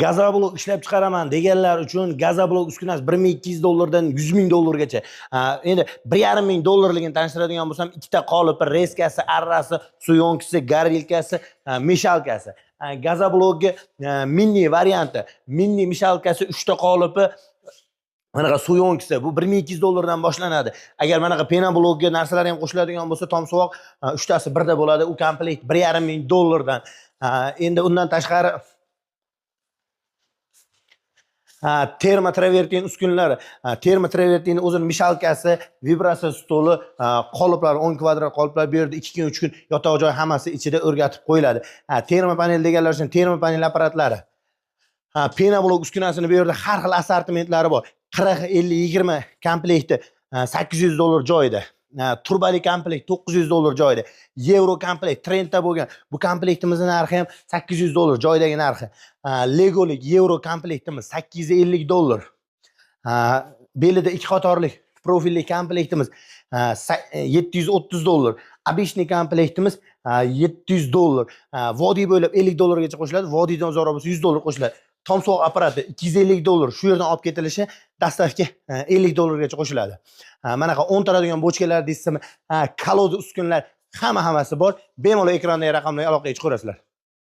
Gazoblok ishlab chiqaraman deganlar uchun gazoblok uskunasi 1200 dollardan 100 ming dollargacha. Endi 1,5 ming dollarligini tanishtiradigan bo'lsam, ikkita qolipi, reskasi, arrasi, suyonkisi, garilkasi, mishalkasi. Gazoblokga mini varianti, mini mishalkasi 3 ta qolipi, manaqa suyonkisi bu 1200 dollardan boshlanadi. Agar manaqa penablokga narsalar ham qo'shiladigan bo'lsa, tomsuvoq 3 tasi birda bo'ladi. U komplekt 1,5 ming dollardan. Endi undan tashqari termotravertin uskunalari, termotravertinning o'zining mishalkasi, vibratsiya stoli, qoliplar 10 kvadrat qoliplar bu yerda 2 kun 3 kun yotoq joy hammasi ichida o'rgatib qo'yiladi. Termopanel deganlar uchun termopanel apparatlari. Penablok uskunasini bu yerda har xil assortimentlari bor. 40, 50, 20 komplekti 800 dollar joyida. Turbali komplekt 900 dollar joyida. Euro komplekt trendda bo'lgan. Bu komplektimizning narxi ham 800 dollar joydagi narxi. Legolik Euro komplektimiz 850 dollar. Belida 2 qatorlik profilli komplektimiz 730 dollar. Обычный komplektimiz 700 dollar. Vodiy bo'ylab 50 dollargacha qo'shiladi. Vodiydan uzoqroq bo'lsa 100 dollar qo'shiladi. Tomsoq apparati 250 dollar shu yerdan olib ketilishi dastavka 50 dollargacha qo'shiladi. Mana qa 10 taradigan bochkalar deysizmi, kolod uskunlar hammasi bor. Bemalol ekrandagi raqamlarga aloqaga chiqaverasizlar.